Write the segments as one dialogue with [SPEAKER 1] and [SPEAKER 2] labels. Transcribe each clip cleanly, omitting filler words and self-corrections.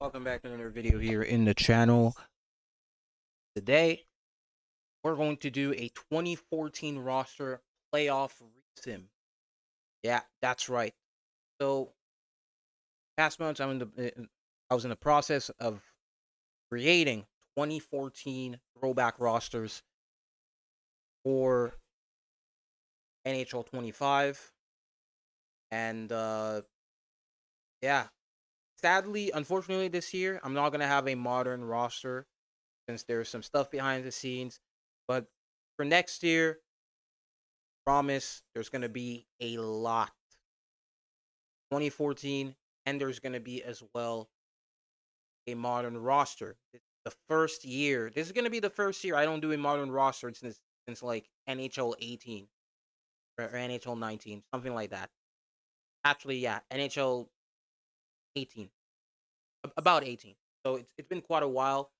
[SPEAKER 1] Welcome back to another video here in the channel. Today, we're going to do a 2014 roster playoff resim. Yeah, that's right. So, past months, I was in the process of creating 2014 throwback rosters for NHL 25, and yeah, sadly, unfortunately, this year I'm not gonna have a modern roster since there's some stuff behind the scenes. But for next year, promise there's going to be a lot. 2014, and there's going to be as well a modern roster. The first year. This is going to be the first year I don't do a modern roster since like NHL 18 or NHL 19, something like that. Actually, yeah, NHL 18, about 18. So it's been quite a while.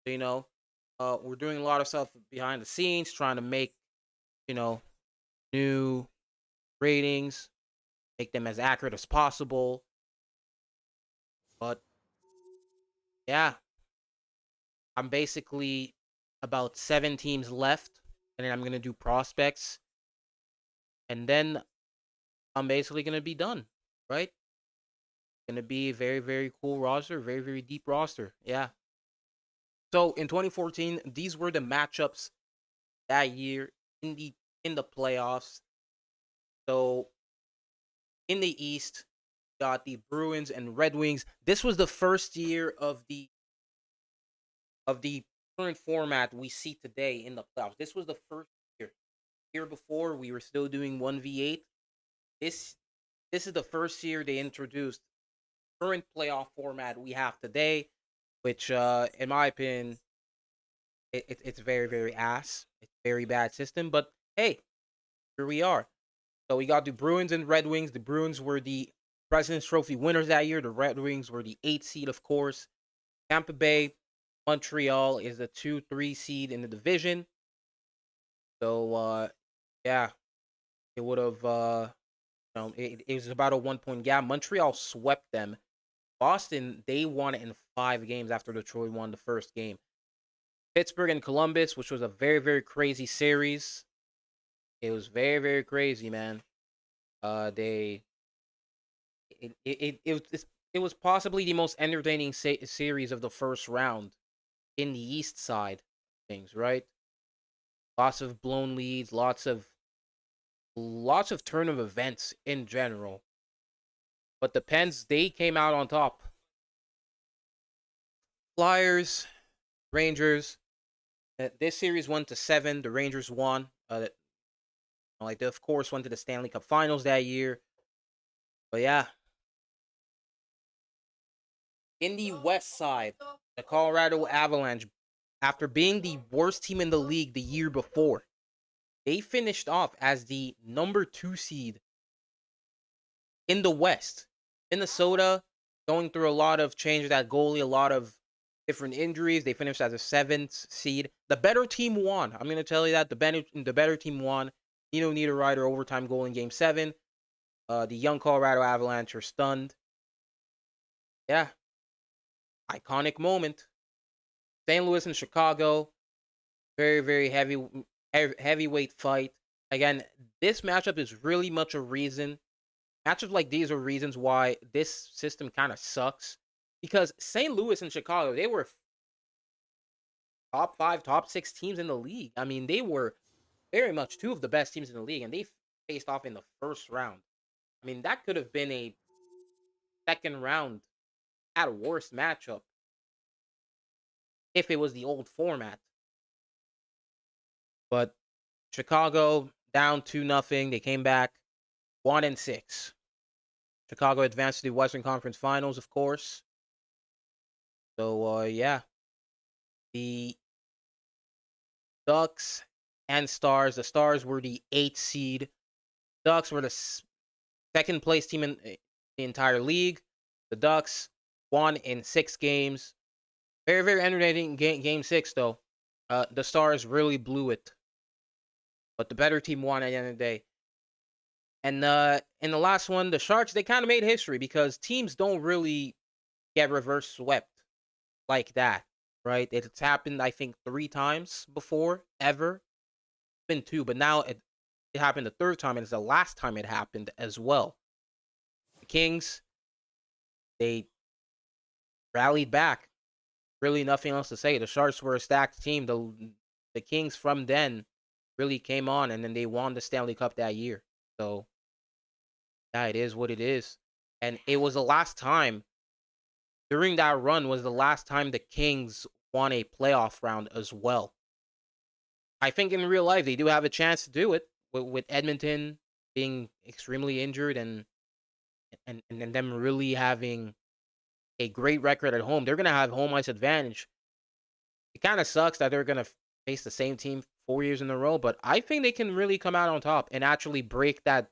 [SPEAKER 1] So, we're doing a lot of stuff behind the scenes, trying to make you know new ratings, make them as accurate as possible. But yeah, I'm basically about 7 teams left, and then I'm gonna do prospects, and then I'm basically gonna be done, right? Gonna be a very, very cool roster, very, very deep roster. Yeah. So in 2014, these were the matchups that year in the playoffs. So in the East, got the Bruins and Red Wings. This was the first year of the current format we see today in the playoffs. This was the first year. Year before, we were still doing 1v8. This this is the first year they introduced current playoff format we have today, which in my opinion, it's very, very ass. It's a very bad system, but hey, here we are. So we got the Bruins and Red Wings. The Bruins were the President's Trophy winners that year. The Red Wings were the 8th seed, of course. Tampa Bay, Montreal is the 2-3 seed in the division. So yeah, it would have it was about a 1 point gap. Montreal swept them. Boston, they won it in 5 games after Detroit won the first game. Pittsburgh and Columbus, which was a very, very crazy series. It was very, very crazy, man. They it was possibly the most entertaining series of the first round in the East side of things, right? Lots of blown leads, lots of turn of events in general. But the Pens, they came out on top. Flyers, Rangers. This series went to 7. The Rangers won. They of course went to the Stanley Cup Finals that year. But yeah, in the West side, the Colorado Avalanche, after being the worst team in the league the year before, they finished off as the number 2 seed in the West. Minnesota going through a lot of changes at goalie, a lot of different injuries. They finished as a 7th seed. The better team won. I'm gonna tell you that the better team won. Nino Niederreiter overtime goal in Game 7. The young Colorado Avalanche are stunned. Yeah, iconic moment. St. Louis and Chicago, very, very heavyweight fight. Again, this matchup is really much a reason. Matchups like these are reasons why this system kind of sucks. Because St. Louis and Chicago, they were top 5, top 6 teams in the league. I mean, they were very much 2 of the best teams in the league, and they faced off in the first round. I mean, that could have been a second round at worst matchup if it was the old format. But Chicago down 2-0. They came back 1-6. Chicago advanced to the Western Conference Finals, of course. So yeah, the Ducks and Stars. The Stars were the 8th seed. Ducks were the second place team in the entire league. The Ducks won in 6 games. Very, very entertaining game 6 though. The Stars really blew it, but the better team won at the end of the day. And in the last one, the Sharks, they kind of made history because teams don't really get reverse swept like that, right? It's happened, I think, 3 times before, ever. It's been 2, but now it happened the 3rd time, and it's the last time it happened as well. The Kings, they rallied back. Really nothing else to say. The Sharks were a stacked team. The Kings from then really came on, and then they won the Stanley Cup that year. So, yeah, it is what it is. And it was the last time, during that run, was the last time the Kings won a playoff round as well. I think in real life, they do have a chance to do it with Edmonton being extremely injured and them really having a great record at home. They're going to have home ice advantage. It kind of sucks that they're going to face the same team 4 years in a row, but I think they can really come out on top and actually break that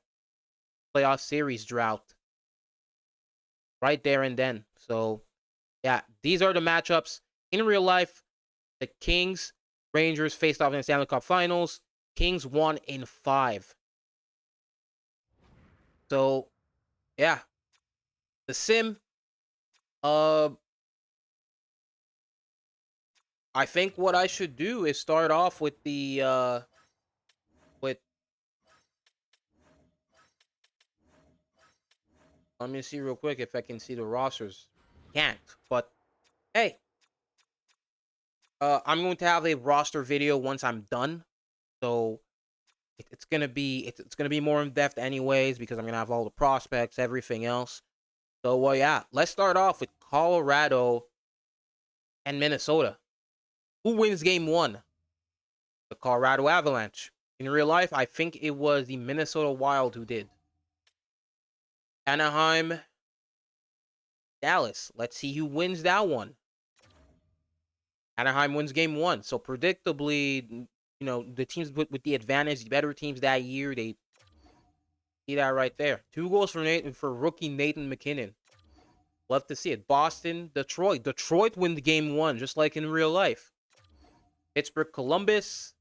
[SPEAKER 1] playoff series drought right there and then. So, yeah, these are the matchups. In real life, the Kings, Rangers faced off in the Stanley Cup Finals. Kings won in 5. So, yeah, the sim, uh, I think what I should do is start off with with, let me see real quick if I can see the rosters. Can't, but hey, I'm going to have a roster video once I'm done. So it's gonna be it's gonna be more in depth anyways because I'm gonna have all the prospects, everything else. So well, yeah, let's start off with Colorado and Minnesota. Who wins game 1? The Colorado Avalanche. In real life, I think it was the Minnesota Wild who did. Anaheim, Dallas. Let's see who wins that one. Anaheim wins game 1. So predictably, the teams with the advantage, the better teams that year, they see that right there. 2 goals for rookie Nathan MacKinnon. Love to see it. Boston, Detroit. Detroit wins game 1, just like in real life. Pittsburgh, Columbus.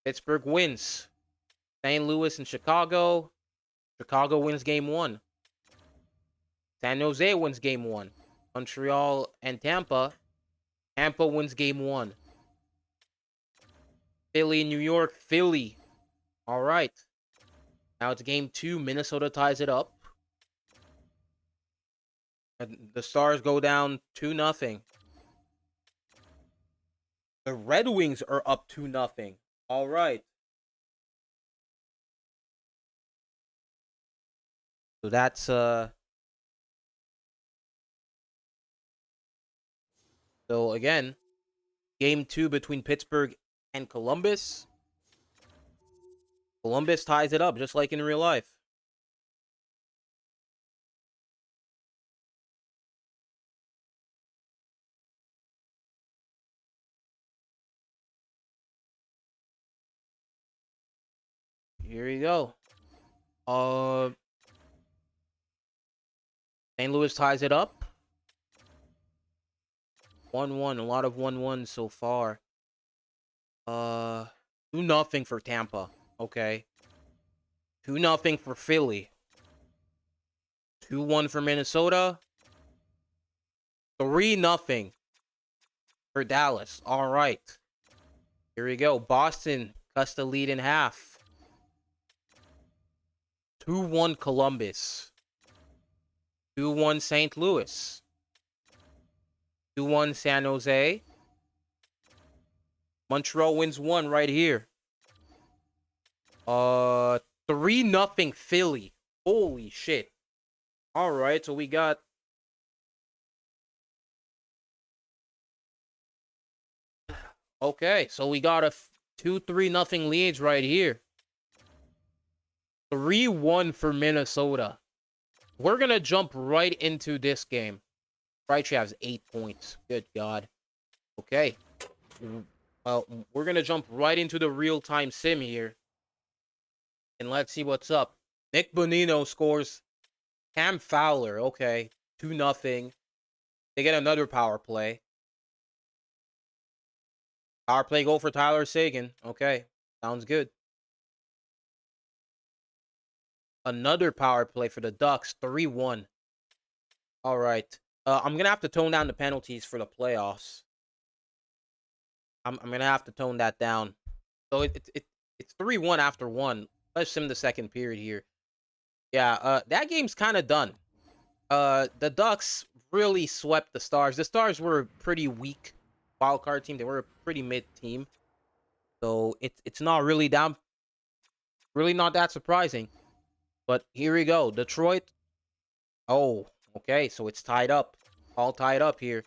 [SPEAKER 1] Pittsburgh wins. St. Louis and Chicago. Chicago wins game 1. San Jose wins game 1. Montreal and Tampa. Tampa wins game 1. Philly and New York. Philly. All right. Now it's game 2. Minnesota ties it up. And the Stars go down 2-0. The Red Wings are up 2-0. All right. So that's so again, game 2 between Pittsburgh and Columbus. Columbus ties it up just like in real life. Here you go. St. Louis ties it up. 1-1. A lot of 1-1 so far. 2-0 for Tampa. Okay. 2-0 for Philly. 2-1 for Minnesota. 3-0 for Dallas. All right. Here we go. Boston cuts the lead in half. 2-1 Columbus. 2-1 St. Louis. 2-1 San Jose. Montreal wins 1 right here. 3-0 Philly. Holy shit. All right, so we got okay, so we got a 2-3-0 leads right here. 3-1 for Minnesota. We're going to jump right into this game. Right, has 8 points. Good God. Okay. Well, we're going to jump right into the real-time sim here. And let's see what's up. Nick Bonino scores. Cam Fowler, okay. 2-0. They get another power play. Power play goal for Tyler Seguin. Okay. Sounds good. Another power play for the Ducks. 3-1. All right. I'm gonna have to tone down the penalties for the playoffs. I'm gonna have to tone that down. So it's 3-1 after one. Let's sim the second period here. Yeah, that game's kind of done. The Ducks really swept the Stars. The Stars were a pretty weak wild card team. They were a pretty mid team. So it's not really down, really not that surprising. But here we go. Detroit. Oh, okay. So it's tied up. All tied up here.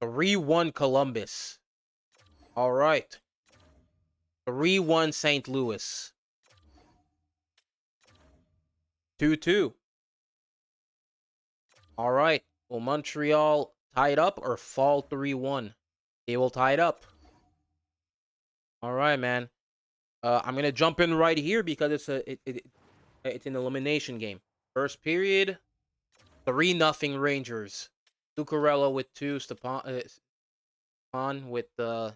[SPEAKER 1] 3-1 Columbus. All right. 3-1 St. Louis. 2-2. All right. Will Montreal tie it up or fall 3-1? They will tie it up. All right, man. I'm gonna jump in right here because it's an elimination game. First period, 3-0 Rangers. Zuccarello with 2, Stepan with the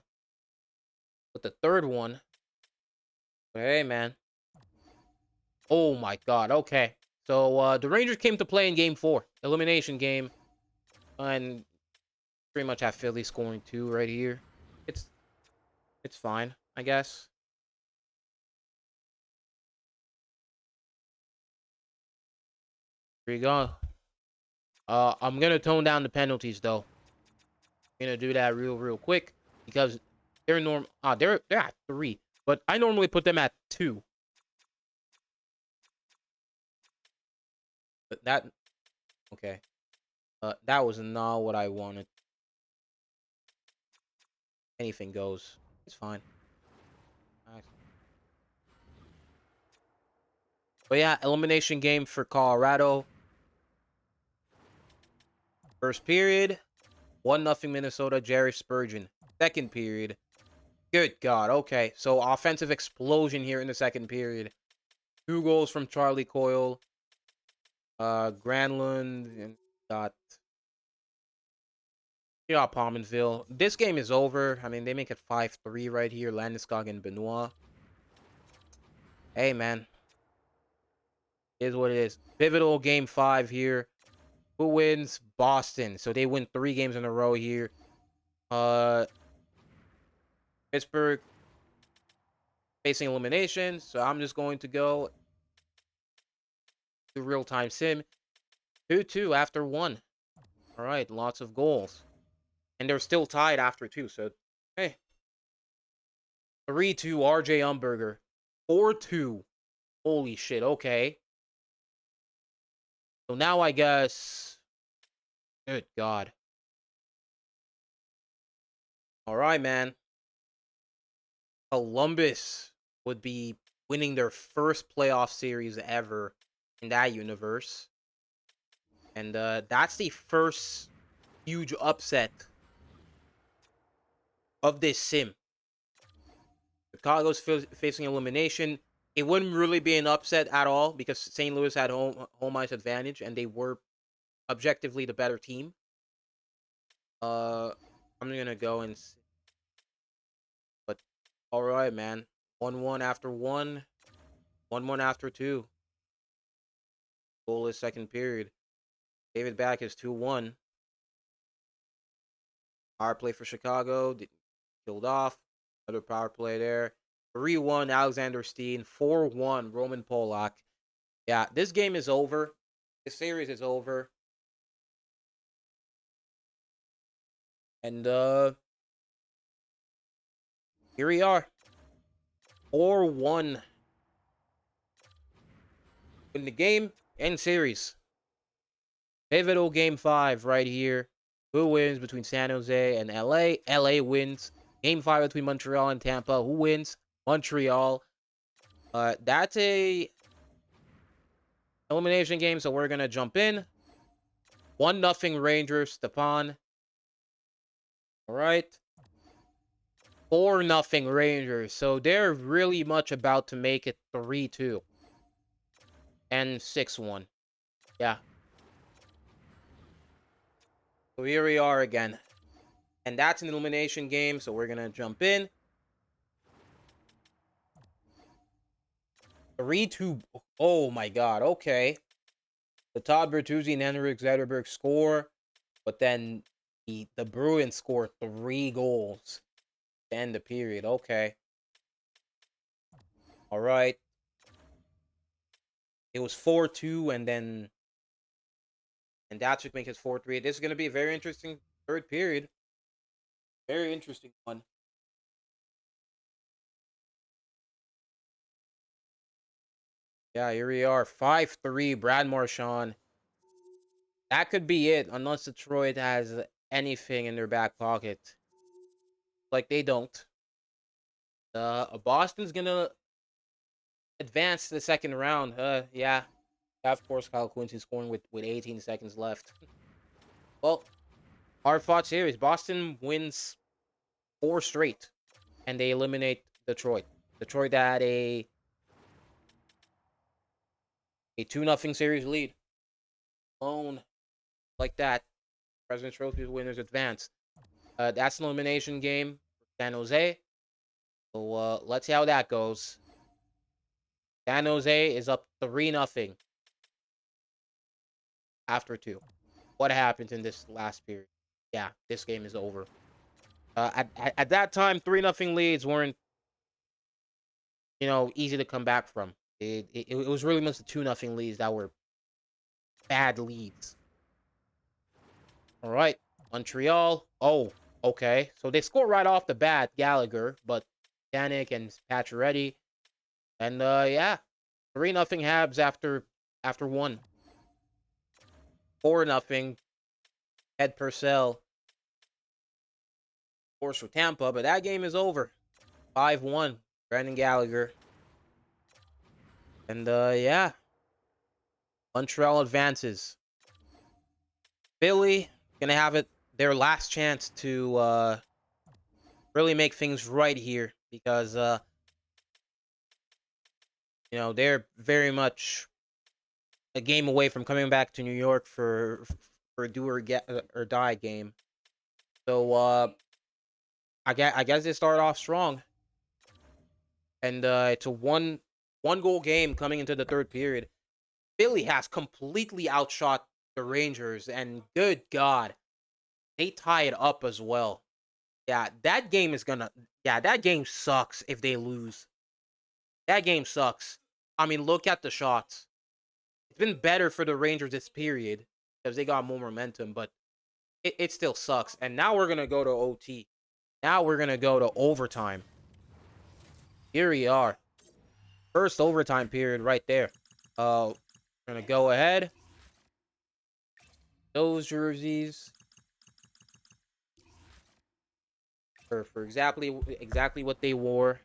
[SPEAKER 1] third one. Hey, man. Oh my God. Okay. So the Rangers came to play in Game 4, elimination game, and pretty much have Philly scoring 2 right here. It's fine, I guess. Here you go. I'm gonna tone down the penalties though. I'm gonna do that real quick because they're they're at 3, but I normally put them at 2. But that okay. That was not what I wanted. Anything goes. It's fine. Nice. But yeah, elimination game for Colorado. First period, 1-0 Minnesota, Jerry Spurgeon. Second period. Good God. Okay. So offensive explosion here in the second period. 2 goals from Charlie Coyle. Granlund and got Pominville. This game is over. I mean, they make it 5-3 right here. Landeskog and Benoit. Hey, man. It is what it is. Pivotal game 5 here. Who wins? Boston. So they win 3 games in a row here. Pittsburgh facing elimination. So I'm just going to go to real-time sim. 2-2 after 1. All right, lots of goals. And they're still tied after 2. So, hey. 3-2 RJ Umberger. 4-2. Holy shit, okay. So now I guess... Good God. All right, man. Columbus would be winning their first playoff series ever in that universe. And that's the first huge upset of this sim. Chicago's facing elimination. It wouldn't really be an upset at all because St. Louis had home ice advantage and they were objectively the better team. I'm gonna go and but all right, man. 1-1 after 1, 1-1 after 2. Goalless second period. David Back is 2-1. Power play for Chicago. Killed off. Another power play there. 3-1 Alexander Steen. 4-1 Roman Polak. Yeah, this game is over. This series is over. And here we are. 4-1 in the game and series. Pivotal game 5 right here. Who wins between San Jose and LA? LA wins. Game 5 between Montreal and Tampa. Who wins? Montreal. That's a elimination game, so we're gonna jump in. 1-0 Rangers, Stepan. All right. 4-0 Rangers. So they're really much about to make it 3-2. And 6-1. Yeah. So here we are again. And that's an elimination game, so we're gonna jump in. 3-2. Oh my God. Okay. The Todd Bertuzzi and Henrik Zetterberg score. But then the Bruins scored 3 goals to end the period. Okay. All right. It was 4-2, and Datsuk make his 4-3. This is going to be a very interesting third period. Very interesting one. Yeah, here we are. 5-3, Brad Marchand. That could be it, unless Detroit has anything in their back pocket. Like, they don't. Boston's going to advance to the second round. Yeah. Of course, Kyle Quincy scoring with 18 seconds left. Well, hard-fought series. Boston wins 4 straight, and they eliminate Detroit. Detroit had a 2-0 series lead. Alone like that. President's Trophy winners advance. That's an elimination game for San Jose. So let's see how that goes. San Jose is up 3-0 after 2. What happened in this last period? Yeah, this game is over. At that time, 3-0 leads weren't, easy to come back from. It was really much the 2-0 leads that were bad leads. All right, Montreal. Oh, okay. So they score right off the bat, Gallagher, but Danik and Pacioretty. And yeah, 3-0 Habs after 1. 4-0 Ed Purcell. Of course, for Tampa, but that game is over. 5-1, Brandon Gallagher. And yeah, Montreal advances. Philly gonna have their last chance to really make things right here, because they're very much a game away from coming back to New York for a do or die game. So I guess they start off strong, and it's a one goal game coming into the third period. Philly has completely outshot the Rangers, and good God, they tie it up as well. Yeah, that game sucks if they lose. That game sucks. I mean, look at the shots. It's been better for the Rangers this period because they got more momentum, but it still sucks. And now we're going to go to OT. Now we're going to go to overtime. Here we are. First overtime period right there. We're going to go ahead. Those jerseys. For exactly what they wore.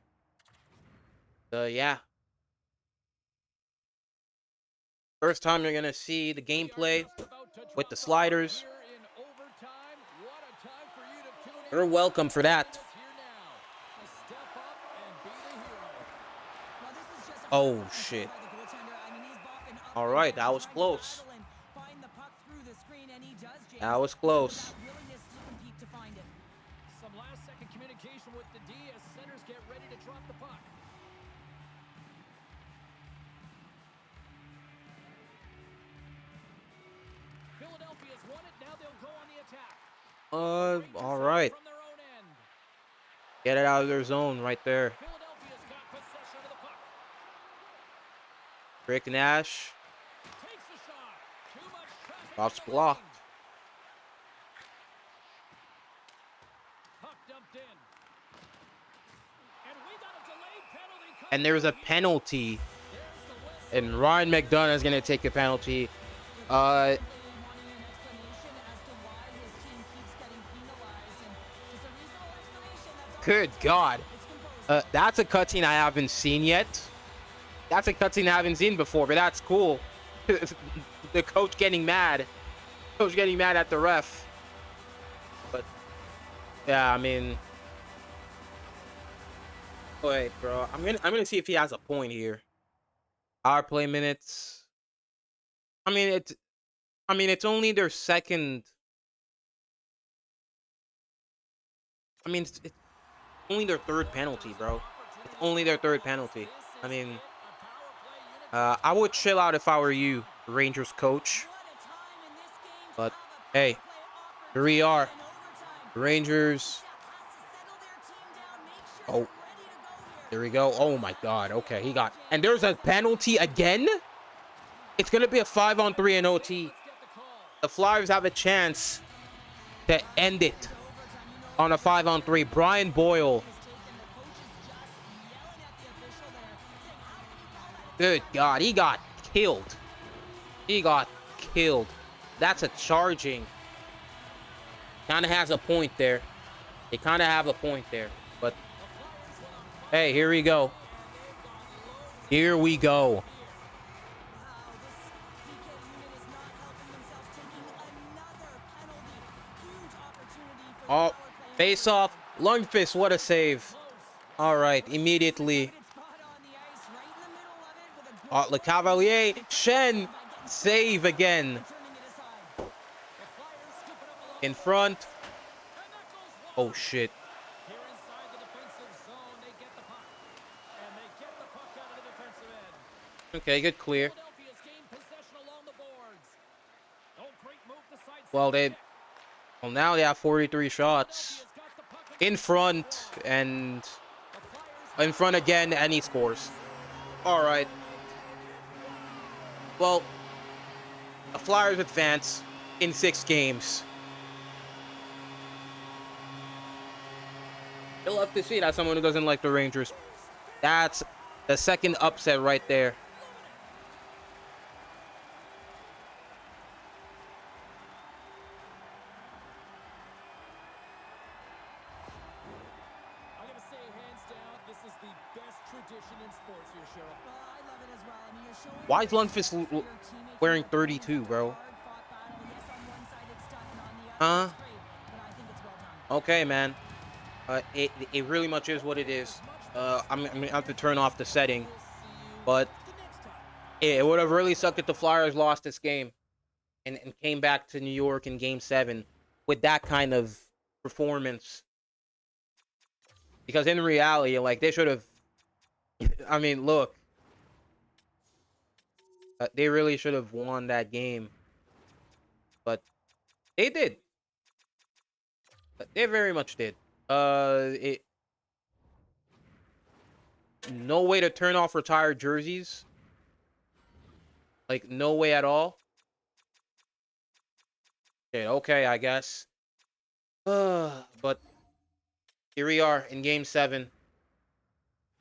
[SPEAKER 1] Yeah. First time you're going to see the gameplay with the sliders. You're welcome for that. Oh, shit. All right, that was close. That was close.
[SPEAKER 2] Some last-second communication with the D as centers get ready to drop the puck. Philadelphia's won it. Now they'll go on the attack.
[SPEAKER 1] All right. Get it out of their zone right there.
[SPEAKER 2] Philadelphia's got possession of the puck.
[SPEAKER 1] Rick Nash.
[SPEAKER 2] Takes the shot. Too much traffic.
[SPEAKER 1] Off's blocked.
[SPEAKER 2] Puck dumped in. And we got a delayed penalty.
[SPEAKER 1] And there's a penalty. And Ryan McDonough is going to take a penalty. Good God. That's a cutscene I haven't seen yet. That's a cutscene I haven't seen before, but that's cool. The coach getting mad. Coach getting mad at the ref. But yeah, I mean, wait, bro. I'm gonna see if he has a point here. Power play minutes. I mean, it's only their second. I mean, it's only their third penalty, bro. It's only their third penalty. I mean, I would chill out if I were you, Rangers coach. But hey, Here we are. The Rangers. Oh, there we go. Oh my God. Okay, he got. And there's a penalty again. It's gonna be a 5-on-3 in OT. The Flyers have a chance to end it on a 5-on-3. Brian Boyle. Good God, he got killed. He got killed. That's a charging. Kind of has a point there. They kind of have a point there. But, hey, here we go. Here we go. Oh, face off. Lundqvist, what a save. All right, immediately. Le Cavalier. Shen. Save again. In front. Oh, shit. Okay, good clear. Well, now they have 43 shots. In front, and in front again, and he scores. All right. Well, the Flyers advance in 6 games. You'll love to see that, someone who doesn't like the Rangers. That's the second upset right there.
[SPEAKER 2] I'm gonna say hands down, this is the best tradition in sports here, Cheryl. Well, I love it as well. I mean, you're showing
[SPEAKER 1] Why is Lundqvist wearing 32, bro? Huh? Okay, man. It really much is what it is. I'm gonna have to turn off the setting, but it would have really sucked if the Flyers lost this game and came back to New York in Game 7 with that kind of performance. Because in reality, like, they should have. I mean, look, they really should have won that game, but they did. They very much did. No way to turn off retired jerseys. Like, no way at all. Okay, I guess. But here we are in Game 7.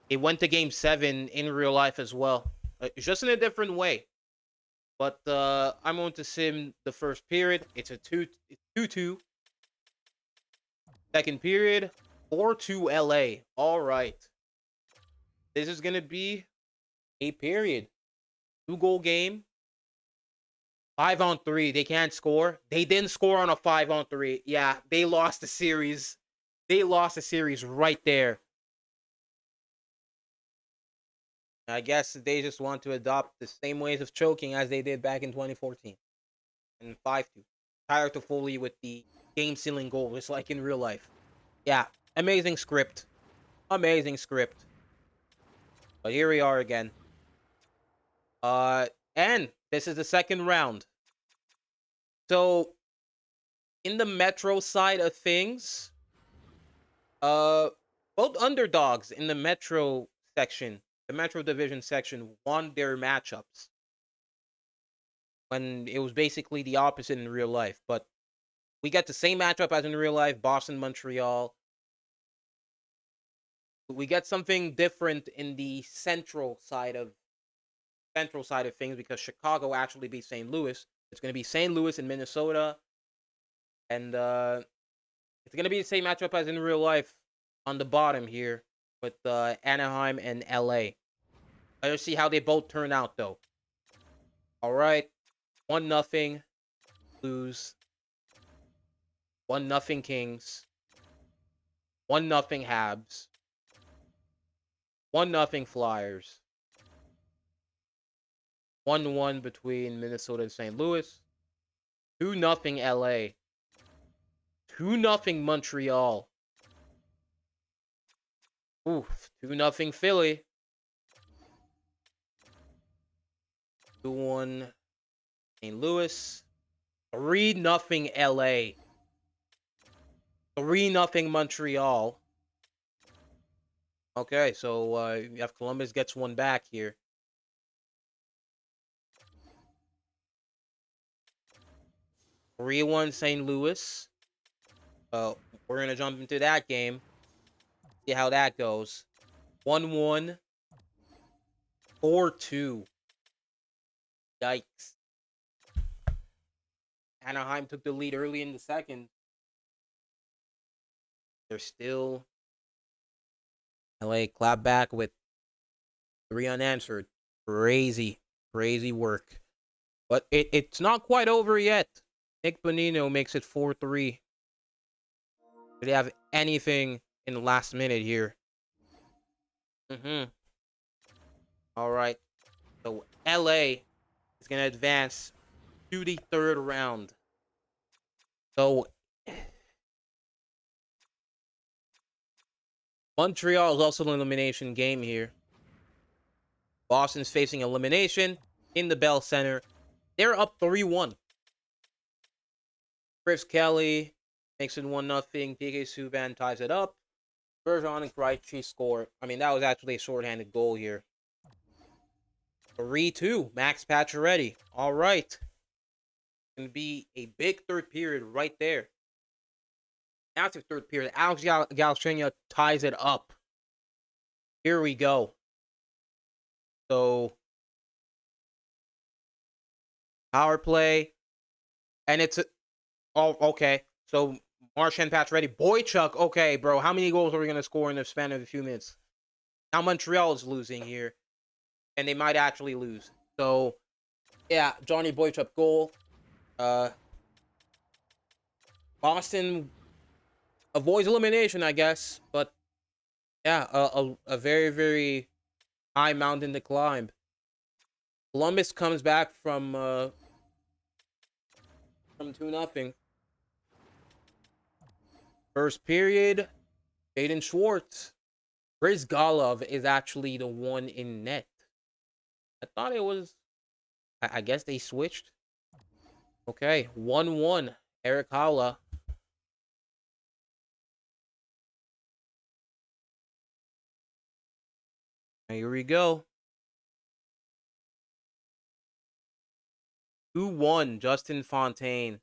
[SPEAKER 1] It went to Game 7 in real life as well. It's just in a different way. But I'm going to sim the first period. It's a 2-2. Second period, 4-2 LA. All right. This is going to be a period. 2-goal game. 5-on-3. They can't score. They didn't score on a 5-on-3. Yeah, they lost the series. They lost the series right there. I guess they just want to adopt the same ways of choking as they did back in 2014. And 5-2. Tyler Toffoli with the game-sealing goal, just like in real life. Yeah, amazing script. Amazing script. But here we are again. And this is the second round. So, in the Metro side of things, both underdogs in the Metro section, the Metro Division section, won their matchups. When it was basically the opposite in real life. But we get the same matchup as in real life, Boston, Montreal. We get something different in the central side of things because Chicago actually beat St. Louis. It's going to be St. Louis and Minnesota. And it's going to be the same matchup as in real life on the bottom here with Anaheim and LA. Let's see how they both turn out, though. All right. 1-0. Blues. 1-0 Kings. 1-0 Habs. 1-0 Flyers. 1-1 between Minnesota and St. Louis. 2-0 LA. 2-0 Montreal. Oof. 2-0 Philly. 2-1 St. Louis. 3-0 LA. 3-0 Montreal. Okay, so you have Columbus gets one back here. Three 1 St. Louis. We're gonna jump into that game. See how that goes. 1-1. 4-2. Yikes. Anaheim took the lead early in the second. They're still LA clap back with 3 unanswered. Crazy, crazy work. But it's not quite over yet. Nick Bonino makes it 4-3. Do they have anything in the last minute here? All right. So LA is going to advance to the third round. So Montreal is also an elimination game here. Boston's facing elimination in the Bell Center. They're up 3-1. Chris Kelly makes it 1-0. PK Subban ties it up. Bergeron and Krejci score. I mean, that was actually a shorthanded goal here. 3-2. Max Pacioretty. All right. Going to be a big third period right there. After third period, Alex Galchenyuk ties it up. Here we go. So, power play. And it's... Oh, okay. So, Marchand, Pacioretty, Boychuk. Okay, bro. How many goals are we going to score in the span of a few minutes? Now Montreal is losing here. And they might actually lose. So, yeah, Johnny Boychuk goal. Boston avoids elimination, I guess. But, yeah, a very, very high mountain to climb. Columbus comes back from 2-0. First period, Jaden Schwartz. Chris Golov is actually the one in net. I thought it was... I guess they switched. Okay, 1-1. Eric Haula. Here we go. 2-1. Justin Fontaine.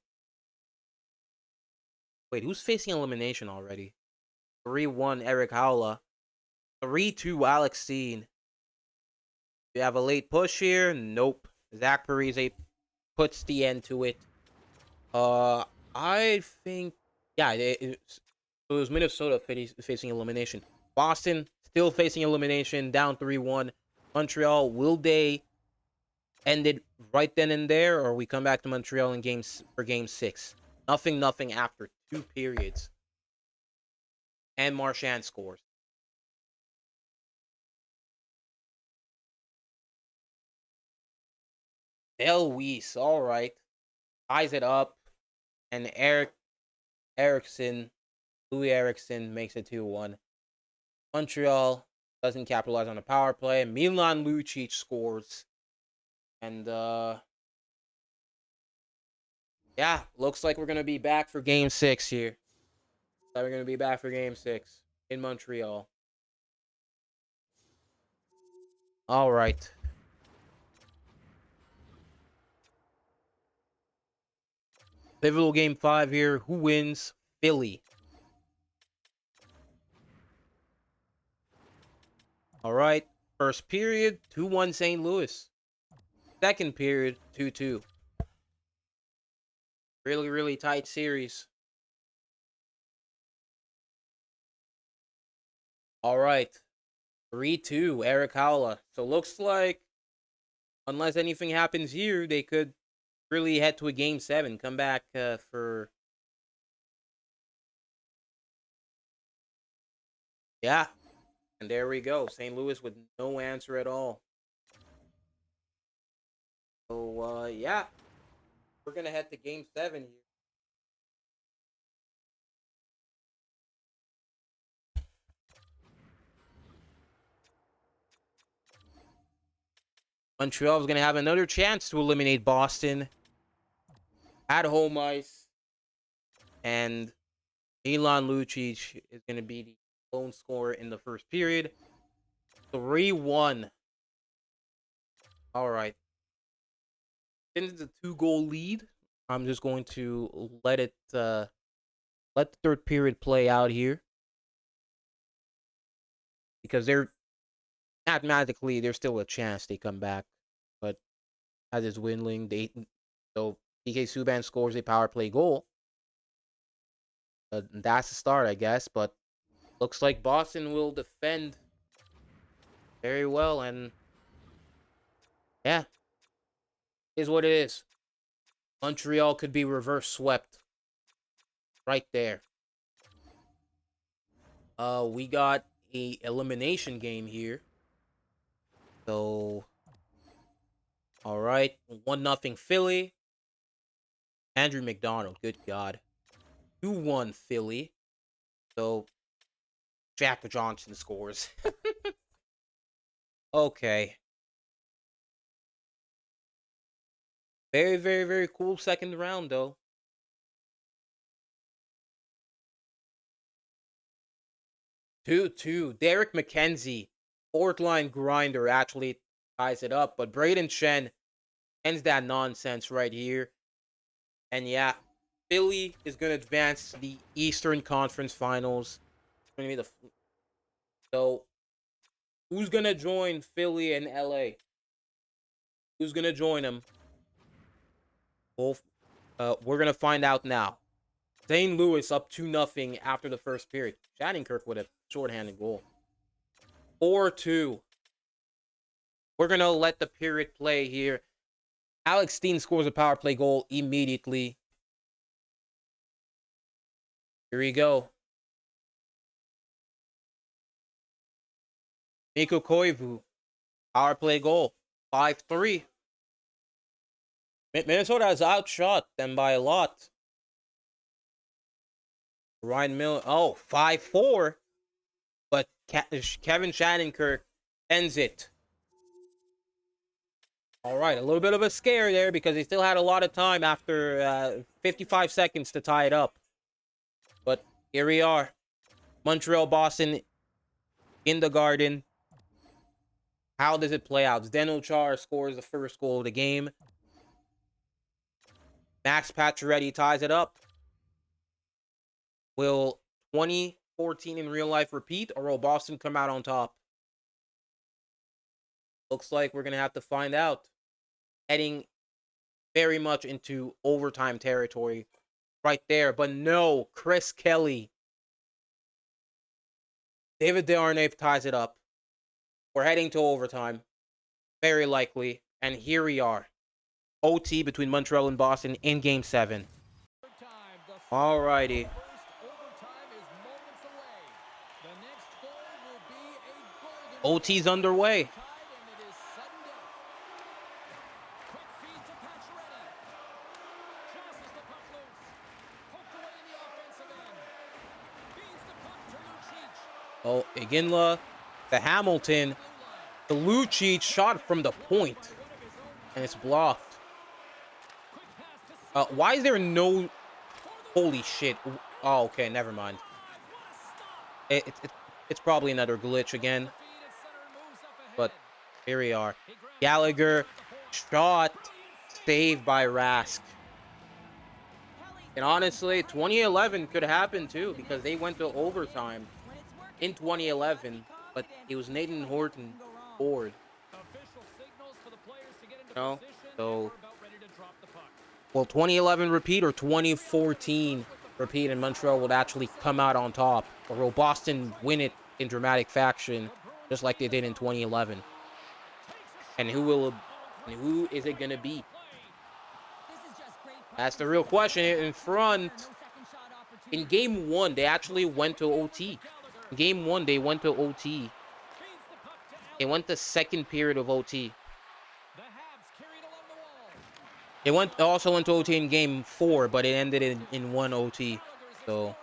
[SPEAKER 1] Wait, who's facing elimination already? 3-1. Eric Haula. 3-2. Alex Steen. We have a late push here. Nope. Zach Parise puts the end to it. I think... Yeah, it was Minnesota facing elimination. Boston still facing elimination, down 3-1. Montreal, will they end it right then and there, or we come back to Montreal in for game 6? Nothing after 2 periods. And Marchand scores. Del Weiss, all right. Ties it up. And Louis Erickson makes it 2-1. Montreal doesn't capitalize on the power play. Milan Lucic scores. And, yeah, looks like we're going to be back for game 6 here. We're going to be back for game 6 in Montreal. All right. Pivotal game 5 here. Who wins? Philly. All right. First period, 2-1 St. Louis. Second period, 2-2. Really, really tight series. All right. 3-2, Eric Haula. So looks like, unless anything happens here, they could really head to a game 7. Come back for... Yeah. And there we go. St. Louis with no answer at all. So, yeah. We're going to head to game 7 here. Montreal is going to have another chance to eliminate Boston at home ice. And Milan Lucic is going to be the lone scorer in the first period. 3-1. All right. Since it's a 2-goal lead, I'm just going to let the third period play out here because mathematically there's still a chance they come back, but as it's dwindling, so PK Subban scores a power play goal. That's the start, I guess, but looks like Boston will defend very well, and yeah, is what it is. Montreal could be reverse swept right there. We got a elimination game here. So, all right, 1-0 Philly. Andrew McDonald, good God. 2-1 Philly. So, Jack Johnson scores. Okay. Very, very, very cool second round, though. 2-2. Derek McKenzie, fourth line grinder, actually ties it up. But Braden Chen ends that nonsense right here. And yeah, Philly is going to advance to the Eastern Conference Finals. Going to be so who's going to join Philly and LA? Who's going to join them? Both. We're going to find out now. St. Louis up 2-0 after the first period. Shattenkirk with a shorthanded goal. 4-2. We're going to let the period play here. Alex Steen scores a power play goal immediately. Here we go. Mikko Koivu, power play goal. 5-3. Minnesota has outshot them by a lot. Ryan Miller, 5-4. But Kevin Shattenkirk ends it. All right, a little bit of a scare there because they still had a lot of time after 55 seconds to tie it up. But here we are. Montreal, Boston in the Garden. How does it play out? Zdeno Chara scores the first goal of the game. Max Pacioretty ties it up. Will 2014 in real life repeat, or will Boston come out on top? Looks like we're going to have to find out. Heading very much into overtime territory right there. But no, Chris Kelly. David Desharnais ties it up. We're heading to overtime. Very likely. And here we are. OT between Montreal and Boston in Game 7. Alrighty. OT's underway. Oh, Iginla, the Hamilton, the Lucic shot from the point, and it's blocked. Why is there no... Holy shit. Oh, okay, never mind. It's probably another glitch again. But here we are. Gallagher, shot, saved by Rask. And honestly, 2011 could happen too, because they went to overtime in 2011, but it was Nathan Horton forward. No, so will 2011 repeat or 2014 repeat, and Montreal would actually come out on top, or will Boston win it in dramatic fashion, just like they did in 2011? And who is it gonna be? That's the real question in front. In Game 1, they actually went to OT. In Game 1, they went to OT. They went the second period of OT. It also went to OT in Game 4, but it ended in one OT. So,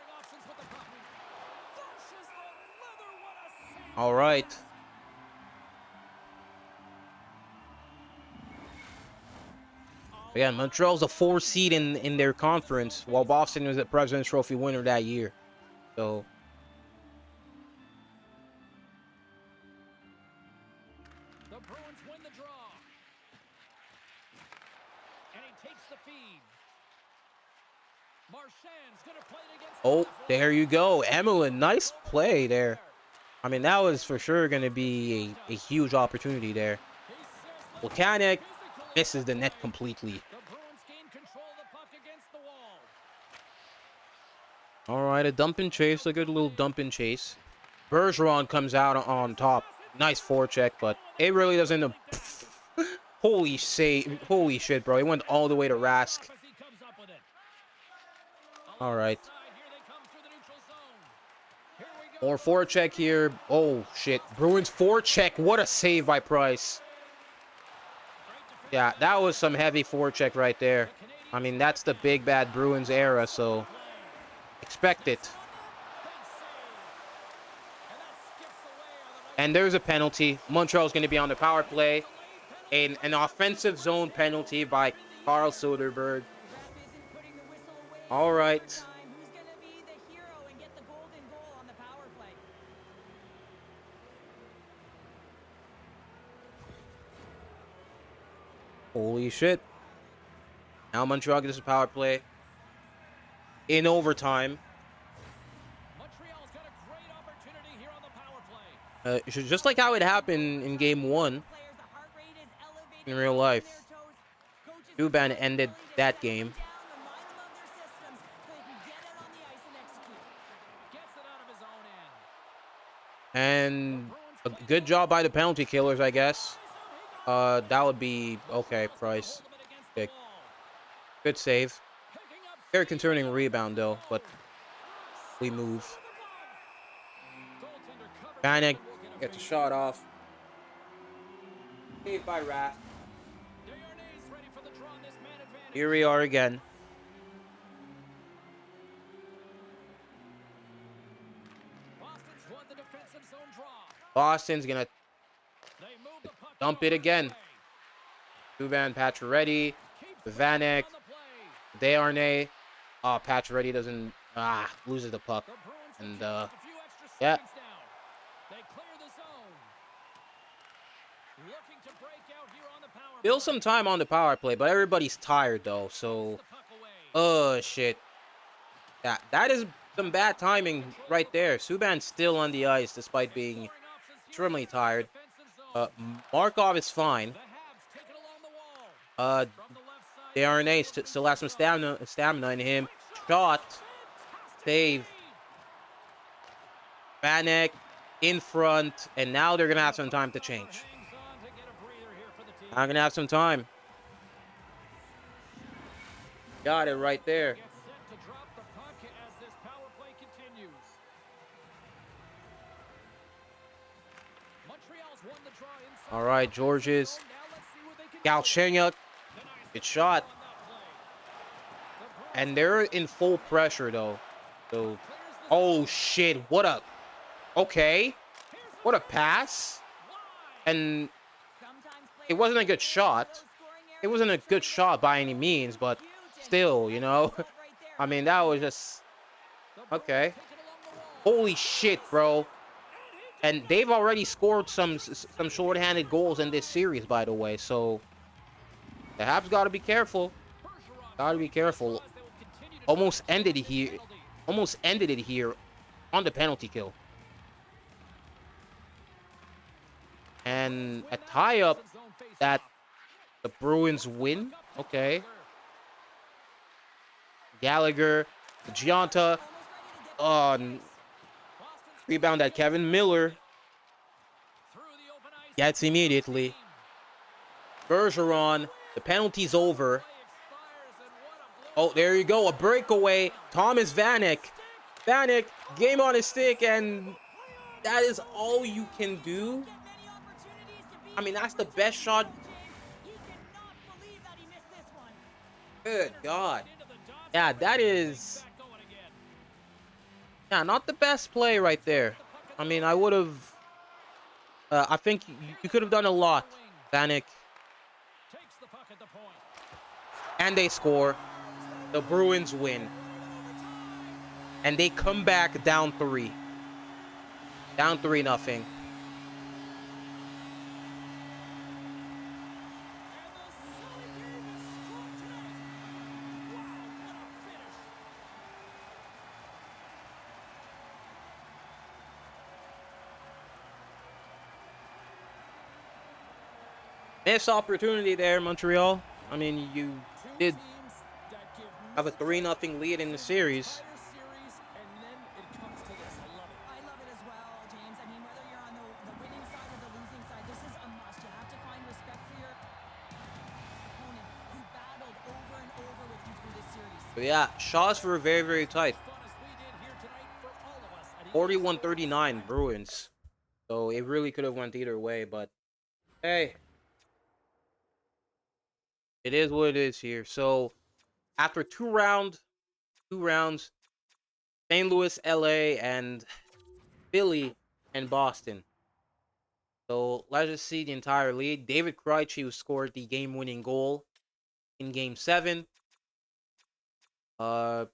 [SPEAKER 1] all right. Again, Montreal's a 4 seed in their conference, while Boston was a President's Trophy winner that year. So
[SPEAKER 2] The Bruins win the draw. And he takes the feed. Marchand's going to play it against the
[SPEAKER 1] oh,
[SPEAKER 2] left
[SPEAKER 1] there
[SPEAKER 2] wall.
[SPEAKER 1] you go, Emlyn. Nice play there.
[SPEAKER 2] There.
[SPEAKER 1] I mean, that was for sure going to be a huge opportunity there.
[SPEAKER 2] He says, let's
[SPEAKER 1] Volcanic
[SPEAKER 2] get physical in
[SPEAKER 1] misses
[SPEAKER 2] the
[SPEAKER 1] the net
[SPEAKER 2] play.
[SPEAKER 1] completely.
[SPEAKER 2] The Bruins gain control of the puck against the wall.
[SPEAKER 1] All right, a dump and chase, a good little dump and chase. Bergeron comes out on top. Nice forecheck, but it really doesn't. Holy shit, bro! He went all the way to Rask.
[SPEAKER 2] As he comes up with it.
[SPEAKER 1] All
[SPEAKER 2] Along the
[SPEAKER 1] right,
[SPEAKER 2] side, here they come through the neutral zone. Here we go.
[SPEAKER 1] more forecheck here. Oh shit, Bruins forecheck. What a save by Price. Yeah, that was some heavy forecheck right there. I mean, that's the big bad Bruins era, so expect it. And there's a penalty. Montreal's going to be on the power play. An offensive zone penalty by Carl Soderberg. All right.
[SPEAKER 3] Who's going to be the hero and get the golden goal on the power play?
[SPEAKER 1] Holy shit. Now Montreal gets a power play. In overtime.
[SPEAKER 2] Montreal's got a great opportunity here on the power play.
[SPEAKER 1] Just like how it happened in game 1 in real life. Subban ended that game.
[SPEAKER 2] Gets it out of his own end.
[SPEAKER 1] And a good job by the penalty killers, I guess. That would be okay, Price. Okay. Good save. Very concerning rebound though, but we move. Panic, get the shot off. Saved by Rat. Here we are again. Boston's gonna dump it again. Subban, Pacioretty, Vanek, Desharnais. Oh, Pacioretty doesn't loses the puck, and yeah. Still some time on the power play, but everybody's tired though, so shit. Yeah, that is some bad timing right there. Subban's still on the ice despite being extremely tired. Markov is fine. Desharnais still has some stamina in him. Shot. Save. Vanek in front, and now they're gonna have some time to change. I'm gonna have some time. Got it right there. All right, Georges. Galchenyuk. Good shot. And they're in full pressure though. So, oh shit! What a, okay, what a pass. And it wasn't a good shot. It wasn't a good shot by any means, but still, you know. I mean, that was just okay. Holy shit, bro. And they've already scored some shorthanded goals in this series, by the way. So the Habs got to be careful. Got to be careful. Almost ended it here. Almost ended it here on the penalty kill. And a tie-up that the Bruins win. Okay. Gallagher, Gianta, rebound at Kevin Miller. Gets immediately. Bergeron, the penalty's over. Oh, there you go, a breakaway. Thomas Vanek. Vanek, game on his stick, and that is all you can do. I mean, that's the best shot. Good God. Yeah, that is... yeah, not the best play right there. I mean, I would have... I think you could have done a lot, Vanek. And they score. The Bruins win. and they come back down 3. Down 3-0. Missed opportunity there, Montreal. I mean, you did have a 3-0 lead in the series.
[SPEAKER 3] I love it as well, James. I mean, whether you're on the winning side or the losing side, this is a must. You have to find respect for your opponent who battled over and over with you through this series.
[SPEAKER 1] But yeah, shots were very, very tight. 41-39 Bruins. So it really could have went either way, but hey, it is what it is here. So after two rounds, St. Louis, LA, and Philly and Boston. So let's just see the entire lead. David Krejci, who scored the game-winning goal in Game 7. Yeah.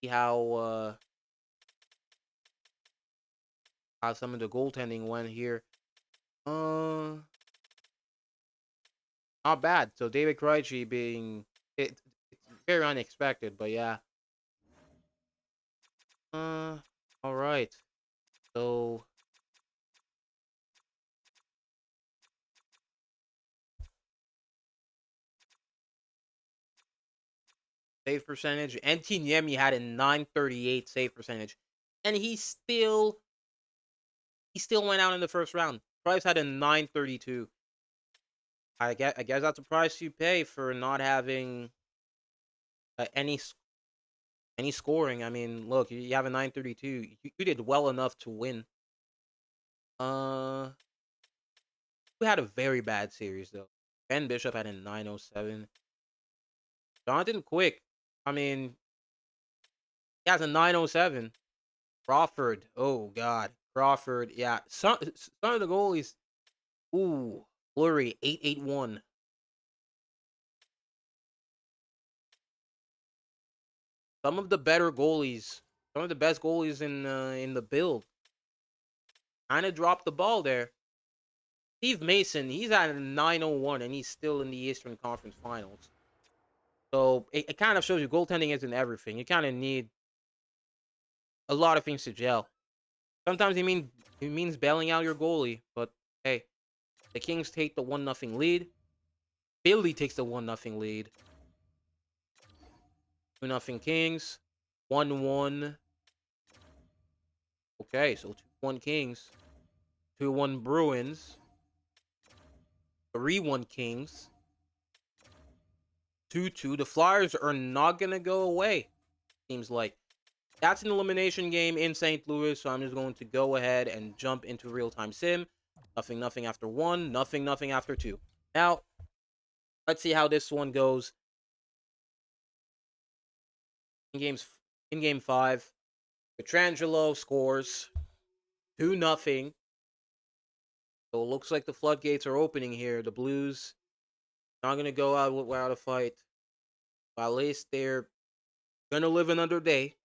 [SPEAKER 1] See how some of the goaltending went here. Not bad. So David Krejci being it's very unexpected, but yeah. All right. So save percentage. Antiniemi had a 938 save percentage, and he still went out in the first round. Price had a 932. I guess that's the price you pay for not having any scoring. I mean, look, you have a 932. You did well enough to win. We had a very bad series though. Ben Bishop had a 907. Jonathan Quick, I mean, he has a 907. Crawford, oh god, Crawford, yeah. Some of the goalies, ooh, Fleury 881. Some of the better goalies, some of the best goalies in the build, kind of dropped the ball there. Steve Mason, he's at a 901 and he's still in the Eastern Conference Finals. So it kind of shows you goaltending isn't everything. You kind of need a lot of things to gel. Sometimes it means bailing out your goalie, but hey, the Kings take the 1-0 lead. Philly takes the 1-0 lead. 2-0 Kings. 1-1. Okay, so 2-1 Kings. 2-1 Bruins. 3-1 Kings. 2-2. The Flyers are not gonna go away. Seems like. That's an elimination game in St. Louis, so I'm just going to go ahead and jump into real-time sim. 0-0 after 1, 0-0 after 2. Now, let's see how this one goes. In game 5, Pietrangelo scores 2-0. So it looks like the floodgates are opening here. The Blues not going to go out without a fight. But at least they're going to live another day.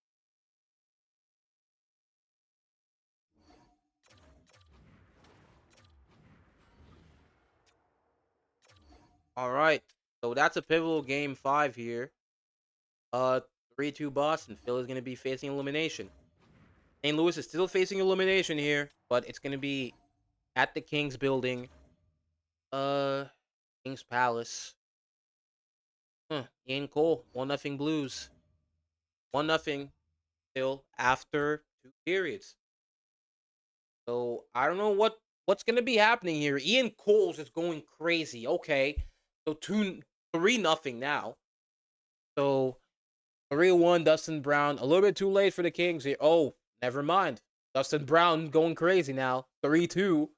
[SPEAKER 1] All right. So that's a pivotal game 5 here. 3-2 Boston. Philly's going to be facing elimination. St. Louis is still facing elimination here, but it's going to be at the Kings building. Kings Palace. Ian Cole, 1-0 Blues. 1-0 still after 2 periods. So I don't know what's gonna be happening here. Ian Cole's is going crazy. Okay. So 3-0 now. So 3-1 Dustin Brown. A little bit too late for the Kings here. Oh, never mind. Dustin Brown going crazy now. 3-2.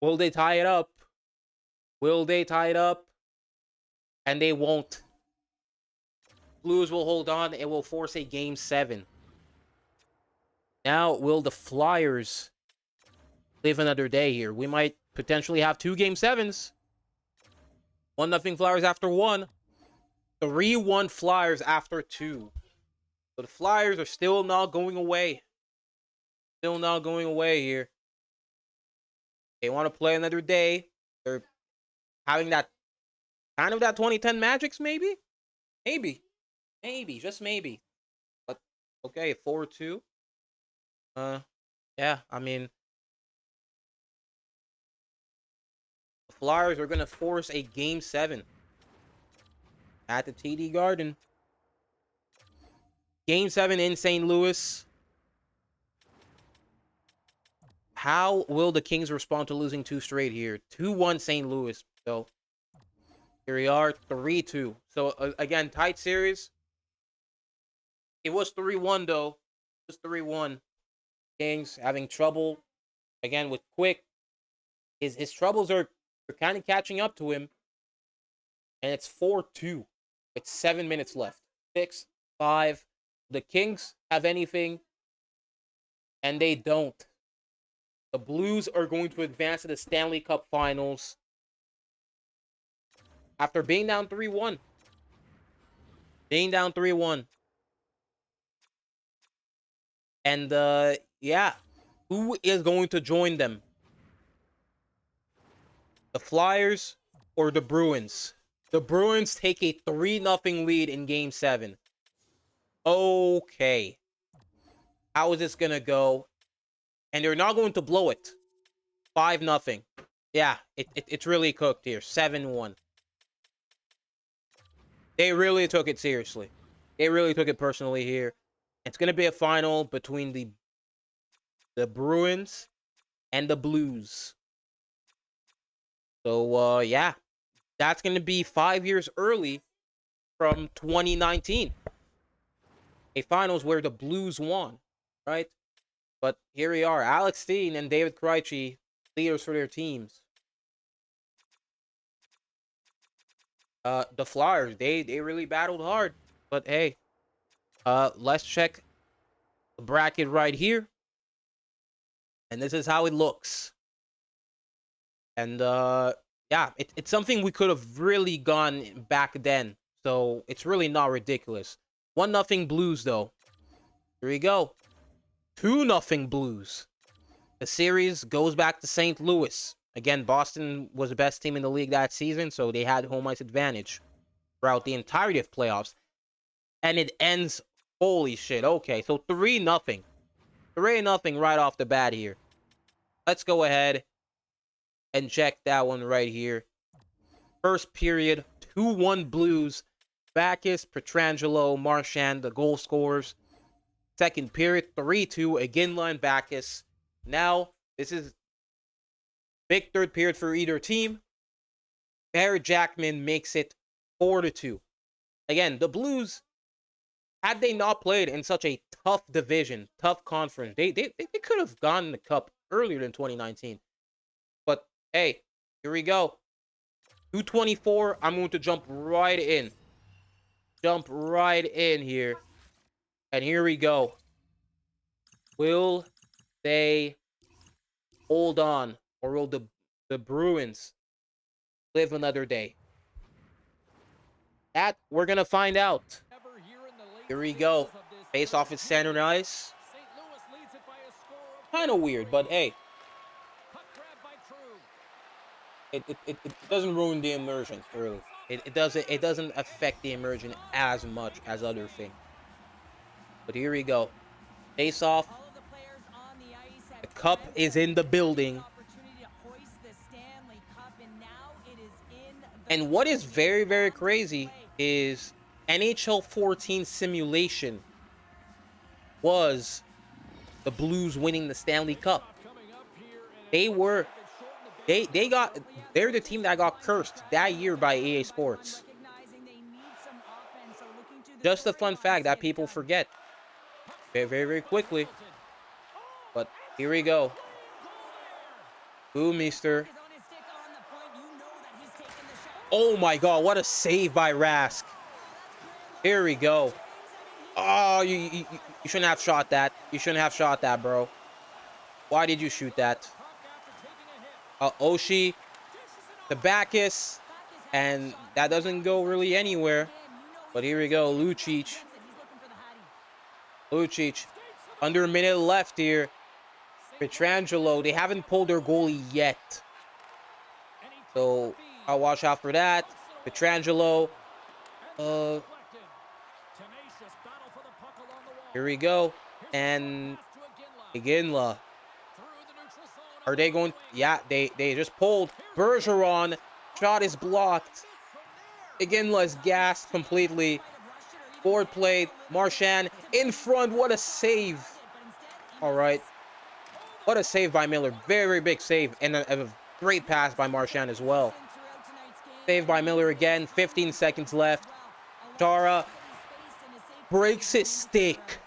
[SPEAKER 1] Will they tie it up? Will they tie it up? And they won't. Blues will hold on. It will force a game 7. Now, will the Flyers live another day here? We might potentially have 2 game 7s. 1-0 Flyers after 1. 3-1 Flyers after 2. So the Flyers are still not going away. Still not going away here. They want to play another day. They're having that kind of that 2010 Magics, maybe? Maybe. Maybe. Just maybe. But okay, 4-2. Yeah, I mean, the Flyers are gonna force a game 7 at the TD Garden. Game 7 in St. Louis. How will the Kings respond to losing 2 straight here? 2-1 St. Louis. So here we are, 3-2. So again, tight series. It was 3-1 though. It was 3-1. Kings having trouble again with Quick. His troubles are kind of catching up to him. And it's 4-2. With 7 minutes left. 6, 5. The Kings have anything, and they don't. The Blues are going to advance to the Stanley Cup Finals after being down 3-1. Being down 3-1. And, yeah. Who is going to join them? The Flyers or the Bruins? The Bruins take a 3-0 lead in Game 7. Okay. How is this going to go? And they're not going to blow it. 5-0. Yeah, it's really cooked here. 7-1. They really took it seriously. They really took it personally here. It's going to be a final between the Bruins and the Blues. So, yeah. That's going to be 5 years early from 2019. A finals where the Blues won, right? But here we are. Alex Steen and David Krejci, leaders for their teams. The Flyers, they really battled hard. But hey, let's check the bracket right here. And this is how it looks. And yeah, it's something we could have really gone back then. So it's really not ridiculous. 1-0 Blues though. Here we go. 2-0 Blues. The series goes back to St. Louis. Again, Boston was the best team in the league that season, so they had home ice advantage throughout the entirety of playoffs. And it ends, holy shit, okay, so 3-0. 3-0 right off the bat here. Let's go ahead and check that one right here. First period, 2-1 Blues. Backus, Pietrangelo, Marchand, the goal scorers. Second period, 3-2, again line Backus. Now, this is big third period for either team. Barry Jackman makes it 4-2. Again, the Blues, had they not played in such a tough division, tough conference, they could have gotten the cup earlier than 2019. But hey, here we go. 224. I'm going to jump right in. Jump right in here. And here we go. Will they hold on? Or will the Bruins live another day? That we're going to find out. Here we go. Face off is center ice. Kind of weird, but hey. It doesn't ruin the immersion, really. It doesn't affect the immersion as much as other things. But here we go. Face off. The cup is in the building. And what is very, very crazy is NHL 14 simulation was the Blues winning the Stanley Cup. They're the team that got cursed that year by EA Sports. Just a fun fact that people forget very, very, very quickly. But here we go. Boomister. Oh my god, what a save by Rask. Here we go. Oh, you shouldn't have shot that. You shouldn't have shot that, bro. Why did you shoot that? Oshie, the Backus, and that doesn't go really anywhere. But here we go, Lucic.
[SPEAKER 3] He's looking for the Hattie.
[SPEAKER 1] Lucic. Under a minute left here. Pietrangelo, they haven't pulled their goalie yet. So I'll watch out for that. Pietrangelo. Here we go. And Iginla. Are they going? Yeah, they just pulled. Bergeron. Shot is blocked. Iginla is gassed completely. Forward play. Marchand in front. What a save. All right. What a save by Miller. Very big save. And a great pass by Marchand as well. Save by Miller again. 15 seconds left. Chara breaks his stick.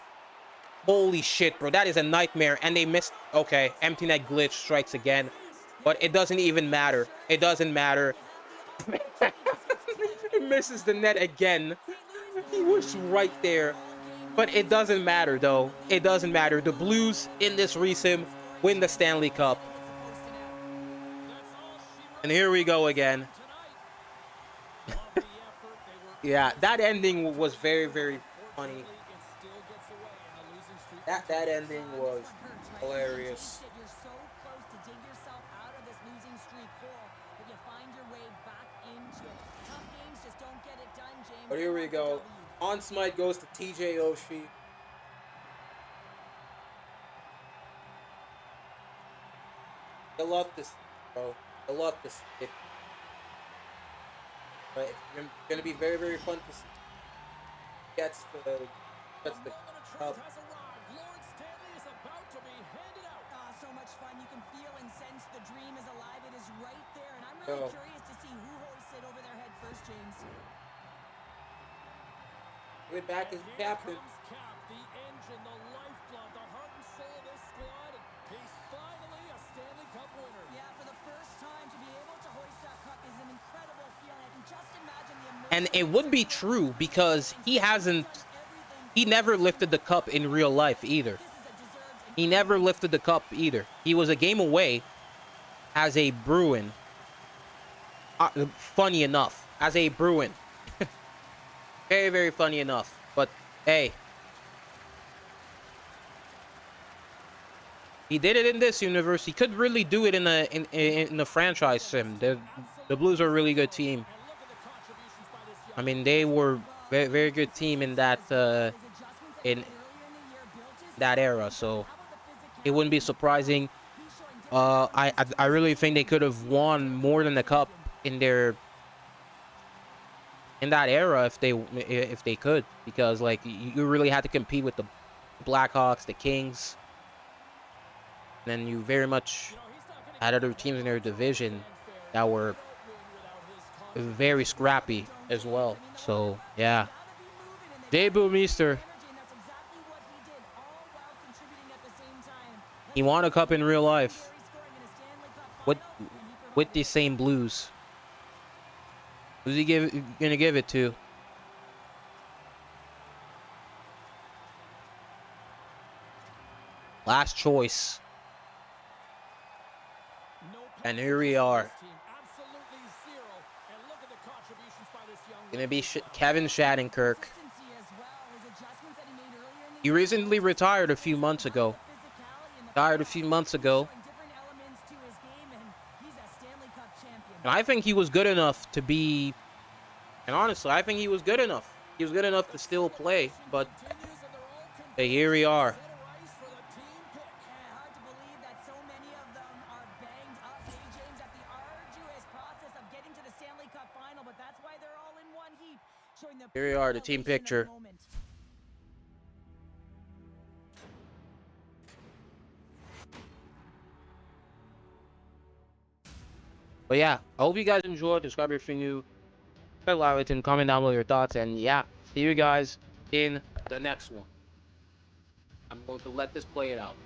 [SPEAKER 1] Holy shit, bro. That is a nightmare. And they missed. Okay. Empty net glitch strikes again. But it doesn't even matter. It doesn't matter. He misses the net again. He was right there. But it doesn't matter, though. It doesn't matter. The Blues in this resim win the Stanley Cup. And here we go again. Yeah, that ending was very funny. That ending was hilarious.
[SPEAKER 3] You're so close to dig yourself out of this losing streak hole, but you find your way back into it. Tough games just don't get it done, James.
[SPEAKER 1] But here we go. On Smite goes to TJ Oshie. I love this, bro. I love this. But it's gonna be very fun to see. Gets the cup.
[SPEAKER 3] So much fun. You can feel and sense the dream is alive. It is right there, and I'm really curious to see who hoists it over their head first, James.
[SPEAKER 1] We're back as captain.
[SPEAKER 2] Cap, the engine, the lifeblood, the heart and soul of this squad, and he's finally a Stanley Cup winner.
[SPEAKER 3] Yeah, for the first time to be able to hoist that cup is an incredible feeling. I can just imagine the emotion.
[SPEAKER 1] And it would be true because he never lifted the cup in real life either. He never lifted the cup either. He was a game away as a Bruin. Funny enough, as a Bruin. Very funny enough. But hey, he did it in this universe. He could really do it in the franchise sim. The Blues are a really good team. I mean, they were very good team in that era. So it wouldn't be surprising. I really think they could have won more than the cup in that era if they could, because like you really had to compete with the Blackhawks, the Kings, and then you very much had other teams in their division that were very scrappy as well. So yeah, Jay Bouwmeester. He won a cup in real life with the same Blues. Who's he gonna give it to? Last choice. And here we are. Gonna be Kevin Shattenkirk. He recently retired a few months ago. And I think he was good enough to be... And honestly, I think he was good enough. He was good enough to still play. But hey, here we are.
[SPEAKER 3] Hard to believe that so many of them are banged up, James, at the arduous process of getting to the Stanley Cup Final, but that's why they're all in one heap, showing the
[SPEAKER 1] Here we are, the team picture. But yeah, I hope you guys enjoyed. Subscribe if you're new. Like and comment down below your thoughts. And yeah, see you guys in the next one. I'm going to let this play it out.